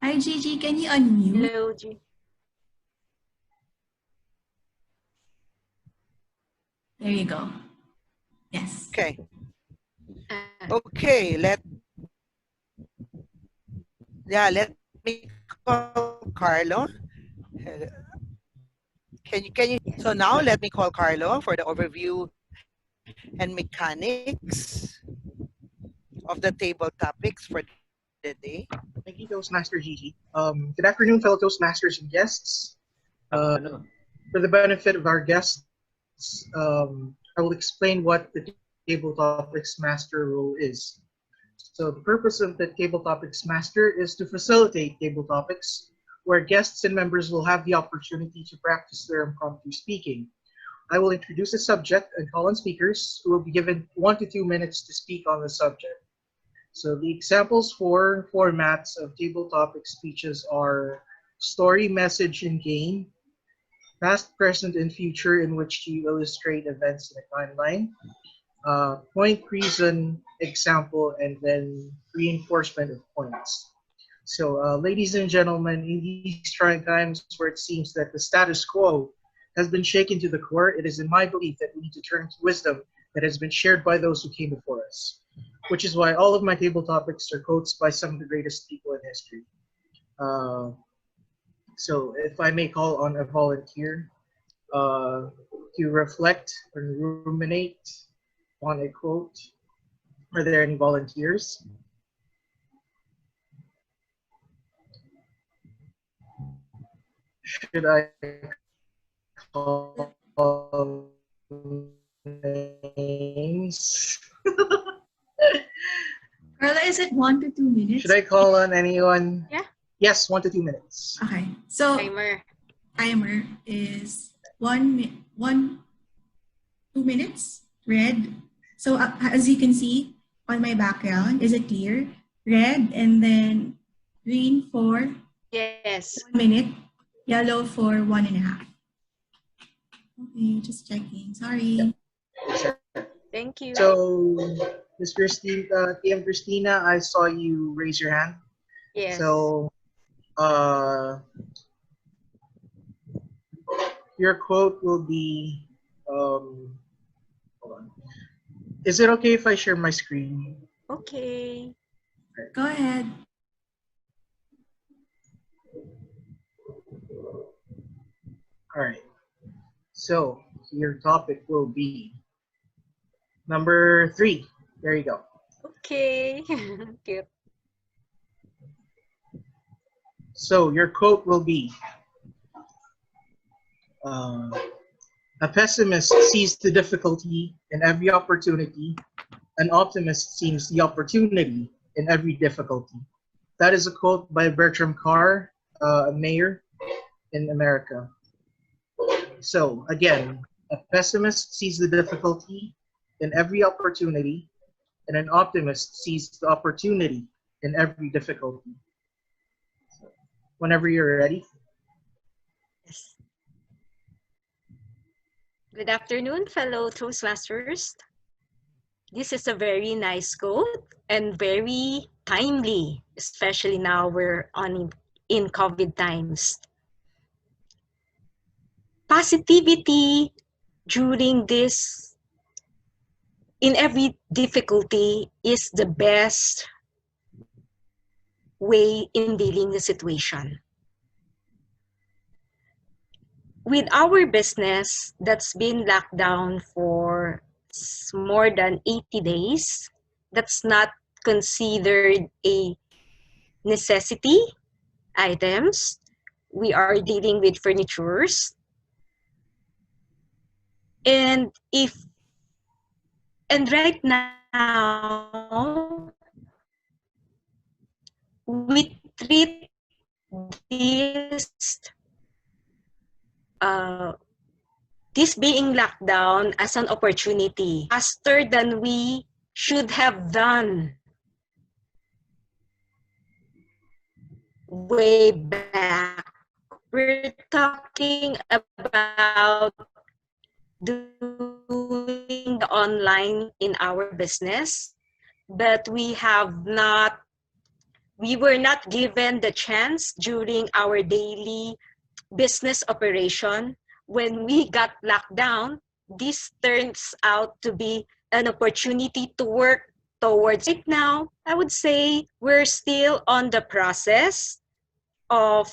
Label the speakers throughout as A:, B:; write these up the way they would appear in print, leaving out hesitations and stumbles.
A: Hi, Gigi. Can you unmute?
B: Hello, G.
A: There you go. Yes.
C: Okay. Okay, let me call Carlo. Can you
B: Yes.
C: so now let me call Carlo for the overview and mechanics of the table topics for the day.
D: Thank you, Toastmaster Gigi. Good afternoon, fellow Toastmasters and guests. For the benefit of our guests, I will explain what the Table Topics Master role is. So the purpose of the Table Topics Master is to facilitate table topics where guests and members will have the opportunity to practice their impromptu speaking. I will introduce a subject and call on speakers who will be given 1 to 2 minutes to speak on the subject. So the examples for formats of table topic speeches are story, message, and game, past, present, and future in which you illustrate events in a timeline, point, reason, example, and then reinforcement of points. So ladies and gentlemen, in these trying times where it seems that the status quo has been shaken to the core, it is in my belief that we need to turn to wisdom that has been shared by those who came before us, which is why all of my table topics are quotes by some of the greatest people in history. So if I may call on a volunteer to reflect and ruminate on a quote. Are there any volunteers? Should I call names?
A: Carla, is it 1 to 2 minutes?
D: Should I call on anyone?
B: Yeah.
D: Yes, 1 to 2 minutes.
A: Okay. So
B: Timer
A: is 2 minutes. Red. So as you can see on my background, is it clear? Red and then green for
B: Yes.
A: 1 minute, yellow for 1.5. Okay, just checking. Sorry.
B: Thank you.
D: So, Ms. Christina, TM Cristina, I saw you raise your hand.
B: Yes.
D: So, your quote will be, hold on. Is it okay if I share my screen?
B: Okay.
A: Go ahead.
D: All right. So your topic will be number 3. There you go.
B: Okay. Cute.
D: So your quote will be, a pessimist sees the difficulty in every opportunity. An optimist sees the opportunity in every difficulty. That is a quote by Bertram Carr, a mayor in America. So again, a pessimist sees the difficulty in every opportunity, and an optimist sees the opportunity in every difficulty. Whenever you're ready.
B: Yes. Good afternoon, fellow Toastmasters. This is a very nice quote and very timely, especially now we're in COVID times. Positivity during this, in every difficulty, is the best way in dealing the situation. With our business that's been locked down for more than 80 days, that's not considered a necessity items. We are dealing with furnitures. And right now, we treat this being locked down as an opportunity faster than we should have done way back. We're talking about doing the online in our business, but we have not we were not given the chance during our daily business operation. When we got locked down, this turns out to be an opportunity to work towards. Right now, I would say we're still on the process of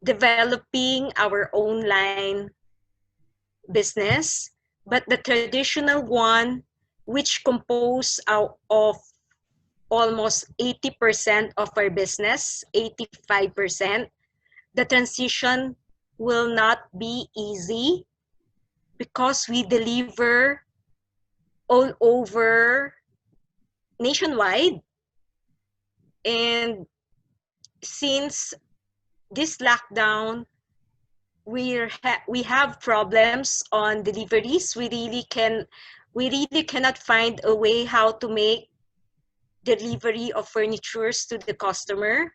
B: developing our online business, but the traditional one, which composed out of almost 80% of our business, 85%, the transition will not be easy because we deliver all over nationwide. And since this lockdown, we have problems on deliveries. We really cannot find a way how to make delivery of furnitures to the customer.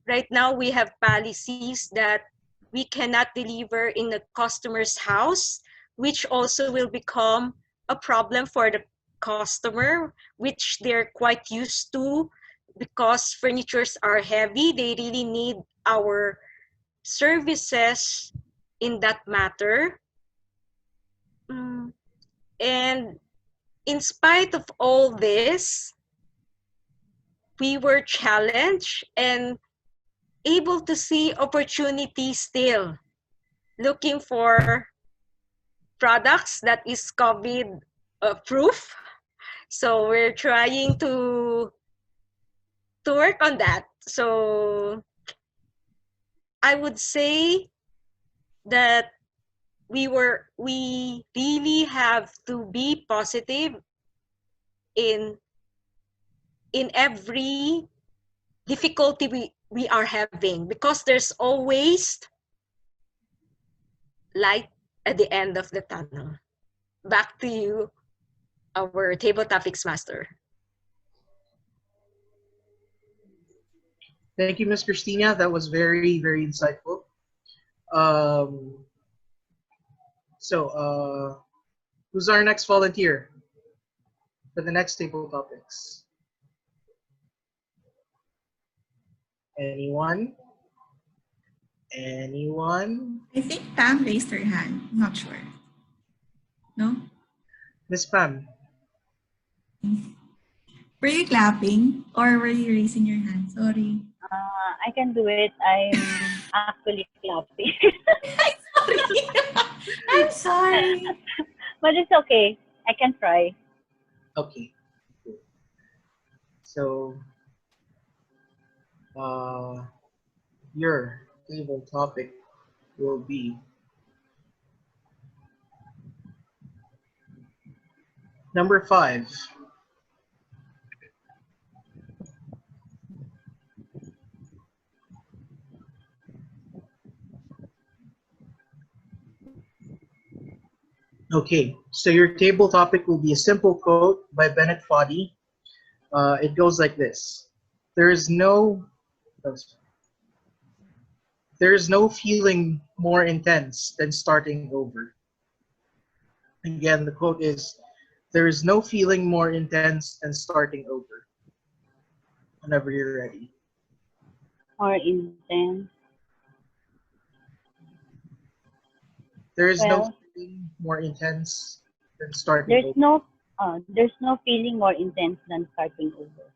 B: Right now, we have policies that we cannot deliver in the customer's house, which also will become a problem for the customer, which they're quite used to because furnitures are heavy. They really need our services in that matter. And in spite of all this, we were challenged and able to see opportunities still, looking for products that is COVID proof. So we're trying to work on that. So I would say that we really have to be positive in every difficulty we are having, because there's always light at the end of the tunnel. Back to you, our TableTopics master.
D: Thank you, Ms. Cristina. That was very, very insightful. Who's our next volunteer for the next table topics? Anyone? Anyone?
A: I think Pam raised her hand. I'm not sure. No?
D: Miss Pam.
A: Were you clapping or were you raising your hand? Sorry.
E: I can do it. I'm actually clapping.
A: I'm sorry.
E: But it's okay. I can try.
D: Okay. So, your table topic will be number 5. Okay, so your table topic will be a simple quote by Bennett Foddy. It goes like this: There is no feeling more intense than starting over. Again, the quote is, there is no feeling more intense than starting over. Whenever you're ready.
E: More intense.
D: There is no feeling more intense than starting over.
E: There's no feeling more intense than starting over.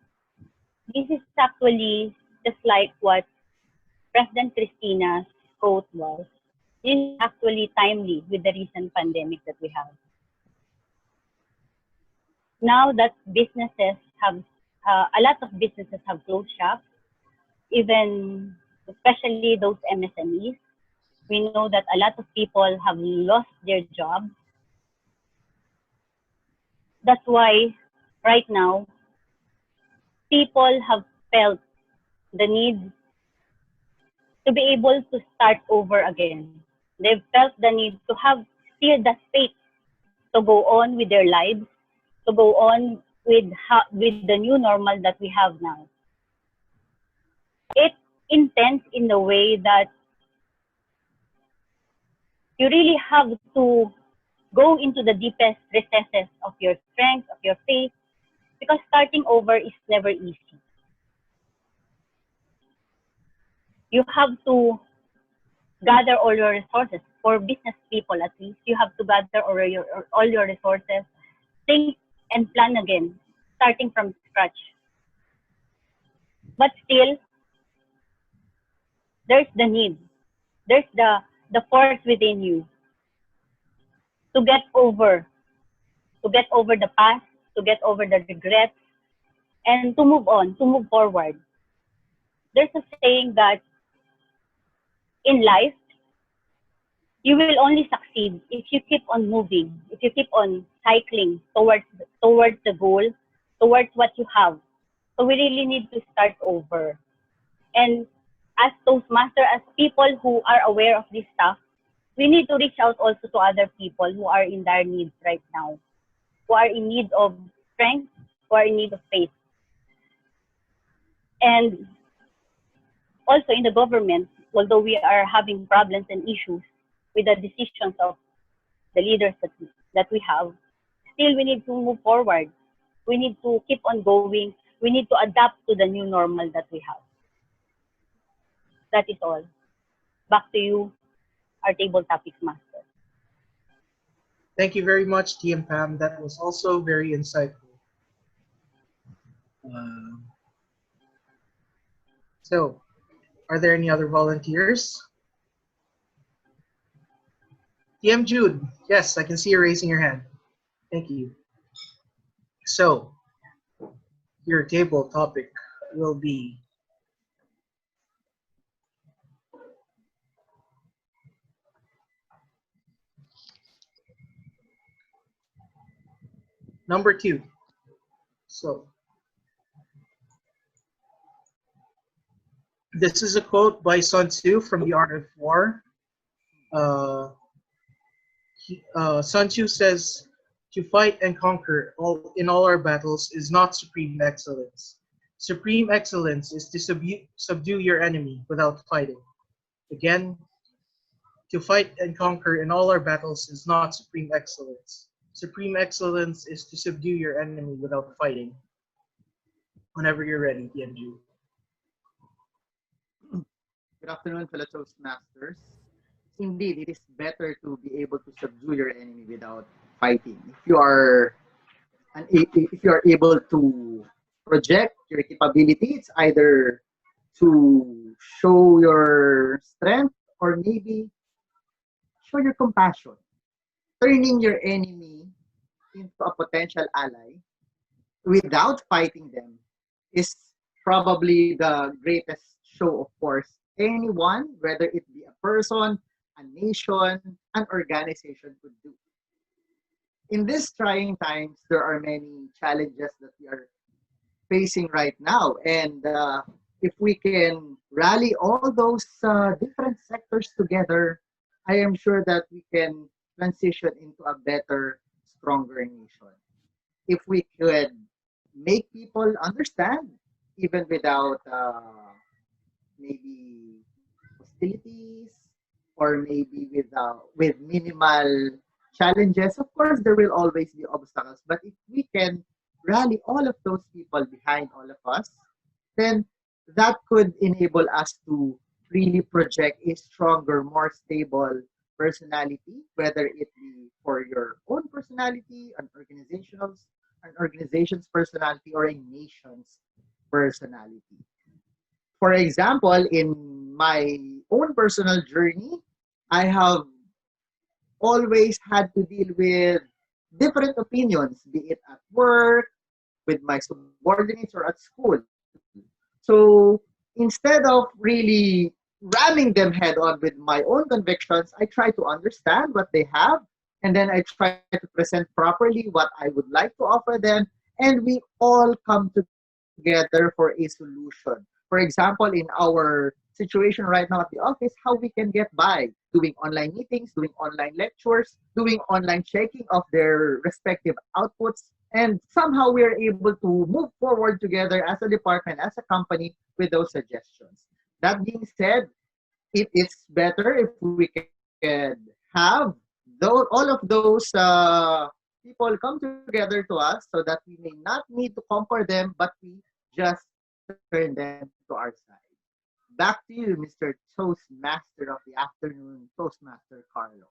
E: This is actually just like what President Cristina's quote was. This is actually timely with the recent pandemic that we have. Now that businesses have, a lot of businesses have closed shop, even especially those MSMEs. We know that a lot of people have lost their jobs. That's why right now, people have felt the need to be able to start over again. They've felt the need to have still the faith to go on with their lives, to go on with the new normal that we have now. It's intense in the way that you really have to go into the deepest recesses of your strength, of your faith, because starting over is never easy. You have to gather all your resources. For business people, at least, you have to gather all your resources, think and plan again, starting from scratch. But still, there's the need, there's the force within you to get over, the past, to get over the regrets, and to move on, to move forward. There's a saying that in life, you will only succeed if you keep on moving, if you keep on cycling towards the goal, towards what you have. So we really need to start over. And as Toastmaster, as people who are aware of this stuff, we need to reach out also to other people who are in dire needs right now, who are in need of strength, who are in need of faith. And also in the government, although we are having problems and issues with the decisions of the leaders that we have, still we need to move forward. We need to keep on going. We need to adapt to the new normal that we have. That is all. Back to you, our table topics master.
D: Thank you very much, TM Pam. That was also very insightful. So, are there any other volunteers? TM Jude, yes, I can see you raising your hand. Thank you. So, your table topic will be number 2. So, this is a quote by Sun Tzu from The Art of War. Sun Tzu says, "To fight and conquer in all our battles is not supreme excellence. Supreme excellence is to subdue your enemy without fighting." Again, to fight and conquer in all our battles is not supreme excellence. Supreme excellence is to subdue your enemy without fighting. Whenever you're ready, TMG.
F: Good afternoon, fellow Toastmasters. Indeed, it is better to be able to subdue your enemy without fighting. If you are able to project your capability, it's either to show your strength or maybe show your compassion. Turning your enemy into a potential ally without fighting them is probably the greatest show of force anyone, whether it be a person, a nation, an organization could do. In these trying times, there are many challenges that we are facing right now. And if we can rally all those different sectors together, I am sure that we can transition into a better, stronger nation. If we could make people understand, even without maybe hostilities or maybe with minimal challenges, of course, there will always be obstacles. But if we can rally all of those people behind all of us, then that could enable us to really project a stronger, more stable personality, whether it be for your own personality, an organization's personality, or a nation's personality. For example, in my own personal journey, I have always had to deal with different opinions, be it at work, with my subordinates, or at school. So instead of really ramming them head on with my own convictions, I try to understand what they have, and then I try to present properly what I would like to offer them, and we all come together for a solution. For example, in our situation right now at the office, how we can get by doing online meetings, doing online lectures, doing online checking of their respective outputs, and somehow we are able to move forward together as a department, as a company with those suggestions. That being said, it's better if we can have all of those people come together to us so that we may not need to conquer them, but we just turn them to our side. back to you, Mr. Toastmaster of the afternoon, Toastmaster Carlo.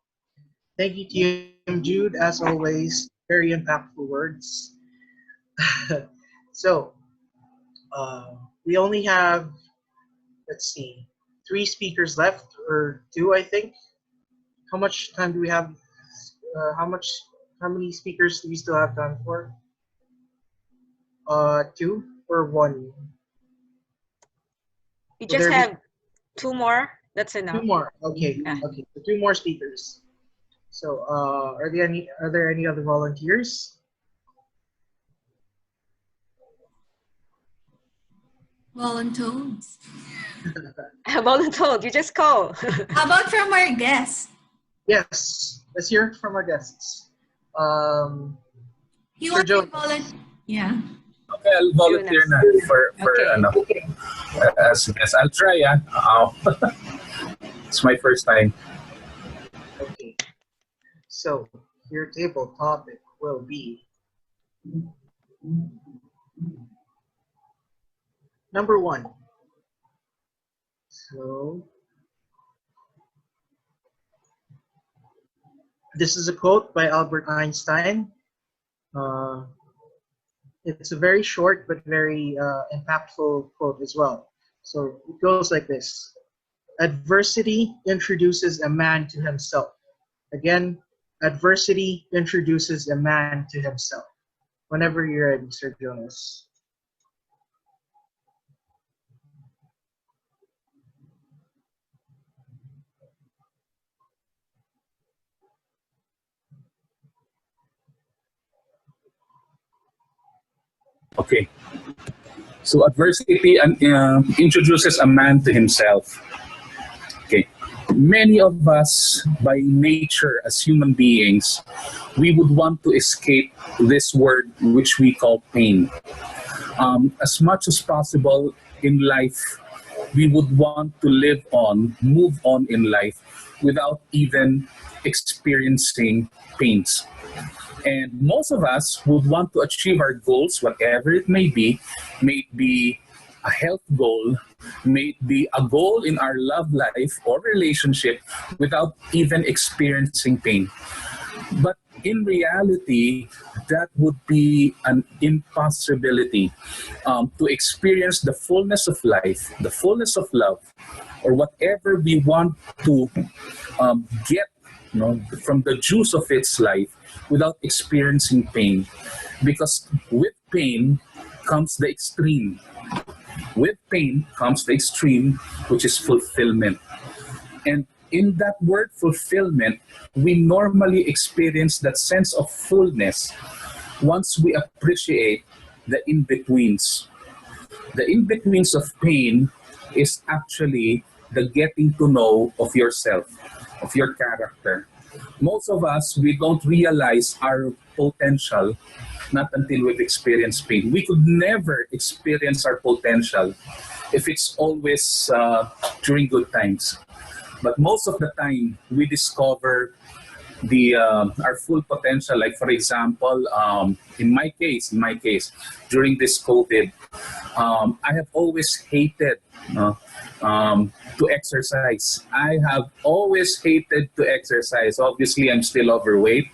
D: Thank you, TM Jude. As always, very impactful words. So, we only have, let's see, 3 speakers left, or 2, I think. How much time do we have? How many speakers do we still have time for? 2 or 1?
B: We
D: Will
B: just
D: there be
B: have 2 more. That's
D: 2
B: enough.
D: more? Okay,
B: Yeah.
D: okay. So 2 more speakers. So, are there any other volunteers?
A: Voluntoads.
B: Voluntold, you just call.
A: How about from our guests?
D: Yes, let's hear from our guests.
A: You
D: Sir
A: want to
D: Jonas.
A: volunteer? Yeah.
G: Okay, I'll volunteer
B: Jonas.
G: na for
B: Okay.
G: ano. As guess, I'll try. It's my first time.
D: Okay. So your table topic will be number 1. So this is a quote by Albert Einstein. It's a very short but very impactful quote as well. So it goes like this: adversity introduces a man to himself. Again, adversity introduces a man to himself. Whenever you're ready, Sir Jonas.
G: Okay. So adversity introduces a man to himself. Okay. Many of us, by nature as human beings, we would want to escape this word which we call pain. As much as possible in life, we would want to move on in life without even experiencing pains. And most of us would want to achieve our goals, whatever it may be a health goal, may it be a goal in our love life or relationship without even experiencing pain. But in reality, that would be an impossibility to experience the fullness of life, the fullness of love, or whatever we want to get from the juice of its life without experiencing pain. Because with pain comes the extreme. With pain comes the extreme, which is fulfillment. And in that word fulfillment, we normally experience that sense of fullness once we appreciate the in-betweens. The in-betweens of pain is actually the getting to know of yourself, of your character. Most of us, we don't realize our potential not until we've experienced pain. We could never experience our potential if it's always during good times. But most of the time, we discover our full potential. Like for example, in my case, during this COVID, I have always hated to exercise. I have always hated to exercise. Obviously, I'm still overweight,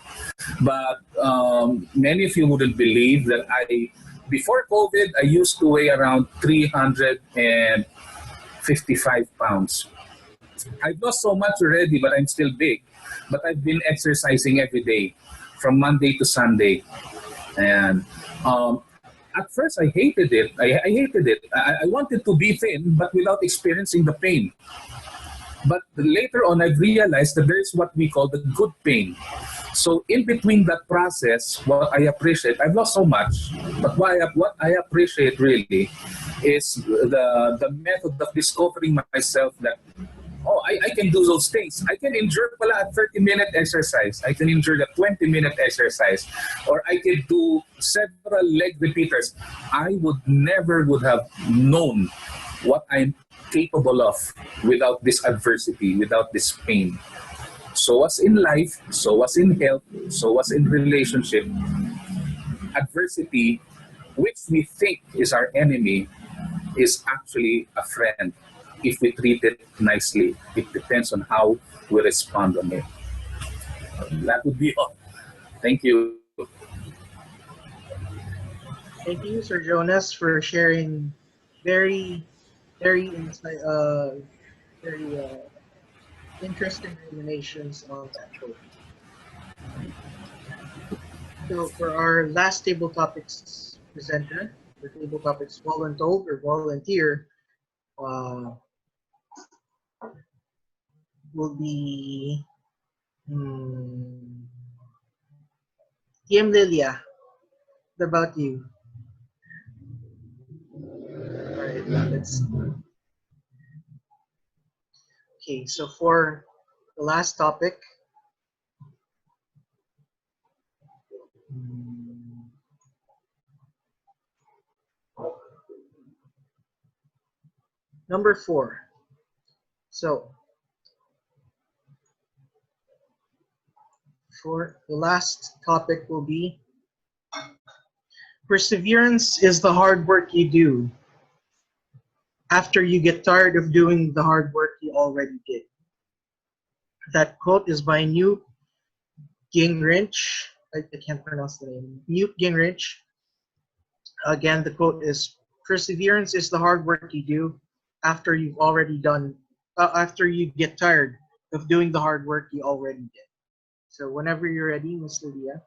G: but many of you wouldn't believe that before COVID, I used to weigh around 355 pounds. I've lost so much already, but I'm still big. But I've been exercising every day, from Monday to Sunday. And at first, I hated it. I hated it. I wanted to be thin, but without experiencing the pain. But later on, I've realized that there is what we call the good pain. So in between that process, what I appreciate, I've lost so much, but what I appreciate really is the method of discovering myself that, I can do those things. I can endure a 30-minute exercise. I can endure the 20-minute exercise. Or I can do several leg repeaters. I would never have known what I'm capable of without this adversity, without this pain. So as in life, so as in health, so as in relationship, adversity, which we think is our enemy, is actually a friend. if we treat it nicely. It depends on how we respond on it. That would be all. Thank you.
D: Thank you, Sir Jonas, for sharing very, very insight, very interesting ruminations on that quote. So for our last table topics presenter, the table topics voluntold or volunteer, uh, will be TM Lilia. What about you? All right, let's see. Okay, so for the last topic, number 4. So for the last topic will be perseverance is the hard work you do after you get tired of doing the hard work you already did. That quote is by Newt Gingrich. I can't pronounce the name. Newt Gingrich. Again, the quote is, perseverance is the hard work you do after you've already done, after you get tired of doing the hard work you already did. So whenever you're ready, Miss Lilia.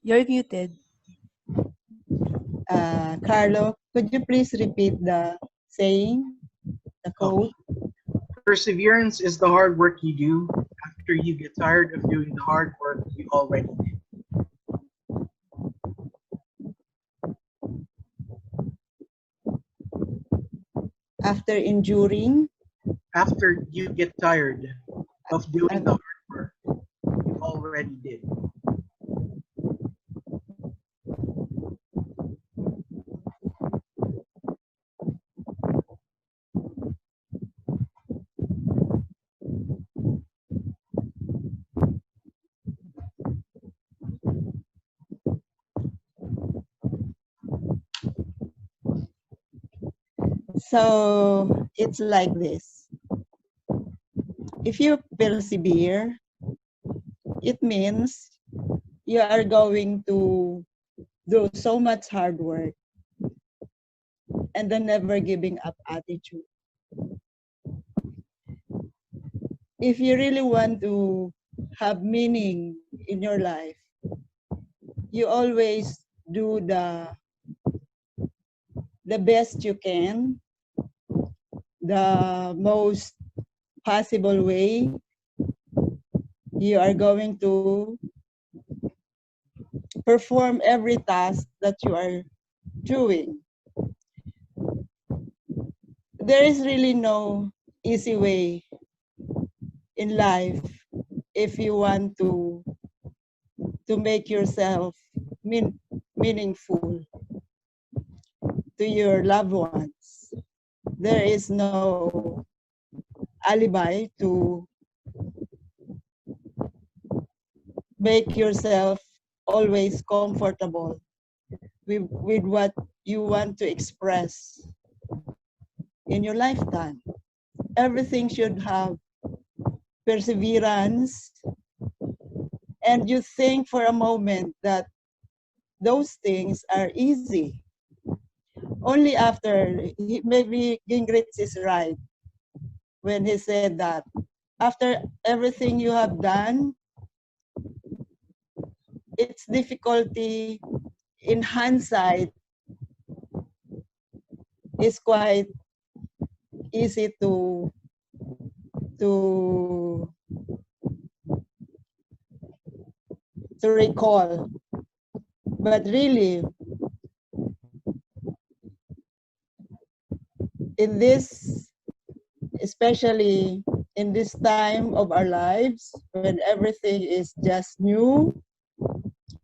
H: You're muted. Carlo, could you please repeat the saying, the quote?
D: Perseverance is the hard work you do after you get tired of doing the hard work you already did.
H: After enduring?
D: After you get tired of doing the hard work you already did.
H: So it's like this. If you persevere, it means you are going to do so much hard work and the never giving up attitude. If you really want to have meaning in your life, you always do the best you can, the most possible way. You are going to perform every task that you are doing. There is really no easy way in life if you want to make yourself meaningful to your loved ones. There is no alibi to make yourself always comfortable with what you want to express in your lifetime. Everything should have perseverance, and you think for a moment that those things are easy. Only after, maybe Gingrich is right when he said that after everything you have done, its difficulty in hindsight is quite easy to recall. But really, in this, especially in this time of our lives, when everything is just new,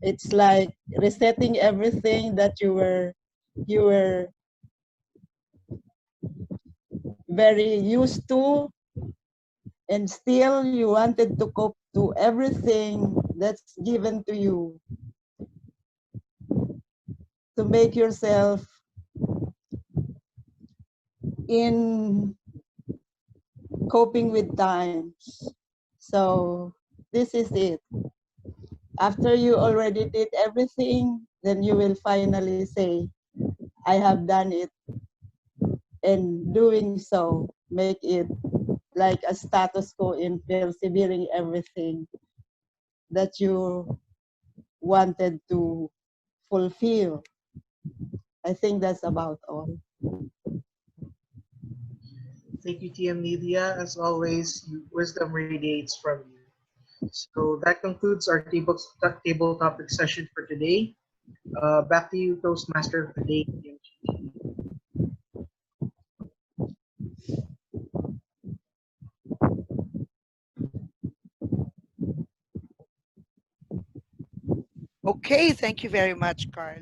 H: it's like resetting everything that you were very used to. and still you wanted to cope to everything that's given to you to make yourself in coping with times. So this is it. After you already did everything, then you will finally say, I have done it. And doing so, make it like a status quo in persevering everything that you wanted to fulfill. I think that's about all.
D: Thank you, TM Lilia. As always, wisdom radiates from you. So that concludes our table topic session for today. Back to you, Toastmaster of the day, TM Gigi.
C: Okay, thank you very much, Carlo.